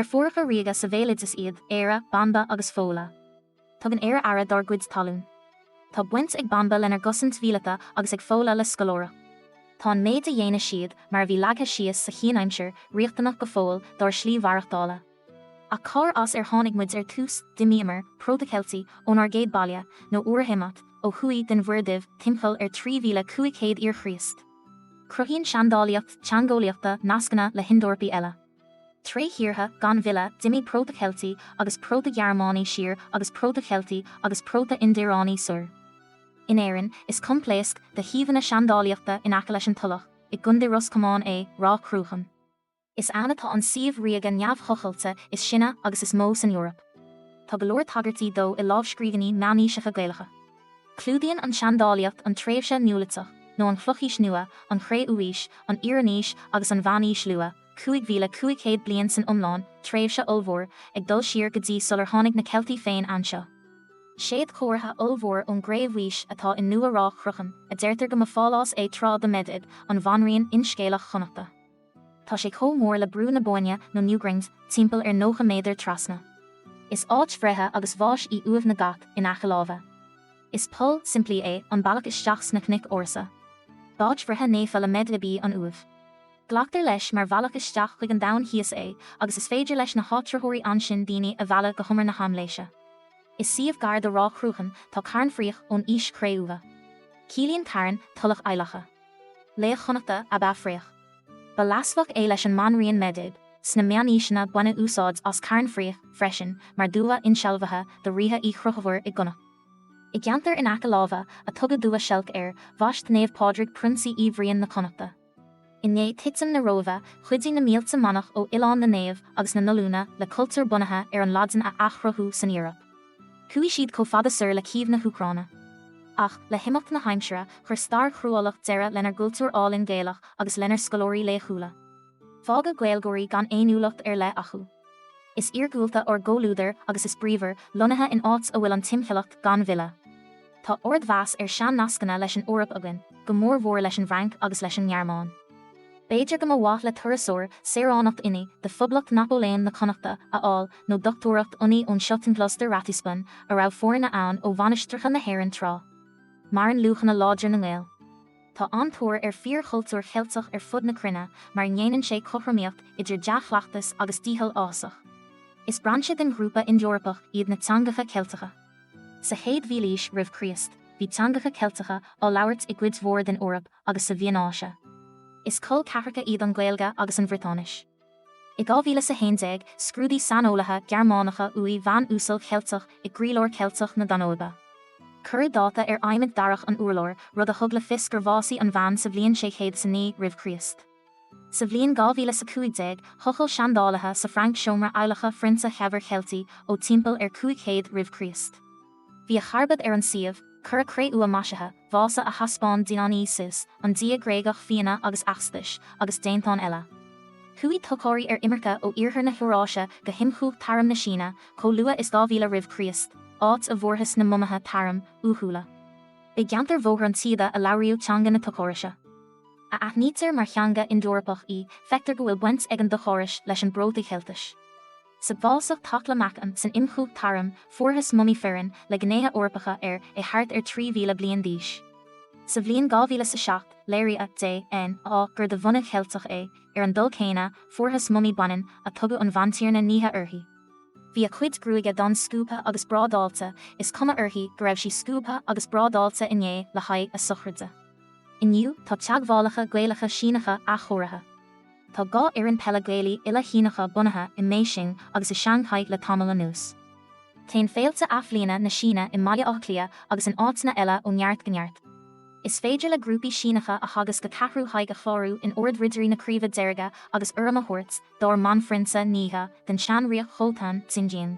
Ger fuaircha ríoga sa bhéaloideas iad, Éire, Banba agus Fódhla. Tug an Éire ara dar gcuid talún. Tá baint ag Banba lenár gCosaint Ghaelacha agus ag Fodhla le Scoláireacht. Tá an méid a dhéana siad mar bhí leagtha síos sa chéanaimseir riachtanacha go fóil dar slí mharaachtála. A cá as tháinig muid tús, dimíamar, próta Ceiltigh ón ar géad baile, nó uair himat, ó chuaigh den bhuirdibh timpeall 3,500 iar Chríost. Cruthíonn seandálaíocht, teangólaíochta, nascanna le hindorpaí eile. Tréithíortha gan bhile dimí próta Ceiltigh agus próta Gearmánaí siar agus próta Ceiltigh agus próta Indéireánaí suir. In éireann is compléasc de híomhanna seandálaíochta in aice leis an tulach, I gcundé Roscomáin é rá chrúchan. Is anatá an siomh ríoga neamhchochailte is sinne agus is mó san Eorop. Tá go leor tagartaí dó I lámhscríbhnaí meaníosacha Ghaelacha. Clúdaíonn an seandálaíocht an tréimhse nualatach, nó an chluchís nua, an chré uíis, an iarníis agus an bhaníis lua, 5,500 bliain san umláin, tréimhse ulmhór, ag dul siar go dtí sular tháinig na Ceiltigh féin anseo. Séad chomhartha ulmhór ón gréamhhuais atá in nua rá chruchan, a deirtear go fáilás é trá de medid an bhanríon in Scéalach chonachta. Tá sé chomór le brú na bóine nó Newgrange, timpeall 9 méadar trasna. Is áit bhreithe agus bháis I uamh na gat in aice lámha. Is pull simplí é an bailach isteach na cnic orsa. Báit bhreithe néfa le medlibí an uamh. Glachtar leis mar bhealach isteach chuig an dain chias é, agus is féidir leis na hátraitheoirí ansin daoine a bhealach go humar na hamléise. Is siomh gar do rá chrúchan tá cairn fríoch ón ís créúha. Cílíonn cairn tulach eilecha. Léach chonachta a bheith fríoch. Ba lasfach é leis an manríon medid, sna meaníisina buine úsáids as cairn fríoch, freisin, mar dua insealmhathe do ríthe I chruchahar I gunach. I gceantar in aice lámha a tugad dua seilc bhaist néamh pádraig prunsaí íomhríon na conachta. Inné titsam na rómha, chuidí na mílta manach ó Ileán na néamh agus na nolúna le cultúr bunathe an ladan a achrathú san Eorop. Cúi siad có fada sur le cíomh na Húcrána. Ach, le himimecht na haimsere, chur star chrúálacht deire lenar gultúr in Ghaelach agus lenar scolóirí le chúla. Fága Ghaelgóirí gan éonúlacht le achu. Is iargúlta or gólúdar agus is bríomhar lonathe in áit a bhfuil an timchealacht gan bhile. Tá ord bheas sean nascanna leis an Eorop agan, go mór mhór leis an bhranc agus leis an Gearmán. Béidir go mhaith le turasóir séránacht inni de phoblacht Napoléon na connachta aáil nó doctóracht uní ón Seotain Gloucester Rathspan a rá fórna ann ó bhanistearcha na hÉireann trá. Mar an luúchan na láidir na Ghael. Tá antóir fíor chultúr cheilteach fud na crinne mar ngéanann sé cothromaíocht idir deachleachtas agus díthal ásach. Is branse den grúpa in Eorpach iad na teangacha Ceilteacha. Sa héad bhílís rih Chríost, bhí teangacha Ceilteacha á labhairt I gcuid mhór den Eorop agus sa bhíonáise. Is cul catharcha iad an Ghaelga agus an Bhritánis. I 2011, scrúdaí sanolaithe Gearmánacha uí bhean úsal Ceilteach I gríolóir Ceilteach na Danóba. Cur dáta aimimid darach an uirlóir rud a thug le fios gur bhásaí an bhean sa bhliain 609 rih Chríost. Sa bhliain 2015, chochail seandálathe sa Frank Seomra Eilecha Frinsa Cheabhar Ceiltigh ó timpeall 500 rih Chríost. Bhí a charbad an siomh, cur a créú a maisithe, bhása a haspáin dinaní sis, an dia gréagach fianna agus achstais, agus déintán eile. Chuí tucóirí imircha ó iarthar na Huráise go himchúch taram na Síne, có lua is 2000 rih Chríost, áit a bhórthas na mumathe taram, úthúla. Bé geantar bhóthar an tíada a labhraíú teanga na tucóirise. A aithnítear mar cheanga in Eorpach I, feictar go bhfuil buint ag an dochóiris leis an brótaí Ceilteis. Sa bhálsach tacla machan san imchúch taram, fuarthas mumí fearan le gnéthe orpacha thart 3,000 bliain díos. Sa bhliain 2007, léirí a gur de bhunna Ceilteach an dul céine, fuarthas mumí banan a tugadh an bhaintír na níthe uirthi. Bhí a chuid grúige don scúpa agus brádáilte, is cuma uirthi go raibh sí scúpa agus brádáilte inné le haghaidh a suchraide. Inniu tá teagmhálacha Ghaelacha síneacha a chóirithe. Tá gá an pela Ghaelaí ila híneacha bunathe I méising agus I Shanghai le tamil anús. Téann féilte aflíana na Síne I Mbaile Achlia agus in áitina eile ó neart go neart. Is féidir le grúpaí síneacha a hagas go cathrú haig a chlárú in ord ridrií na críomha deirge agus uirm a thuirt, dár man frinsa níthe den seanríoch chultán Xinjiang.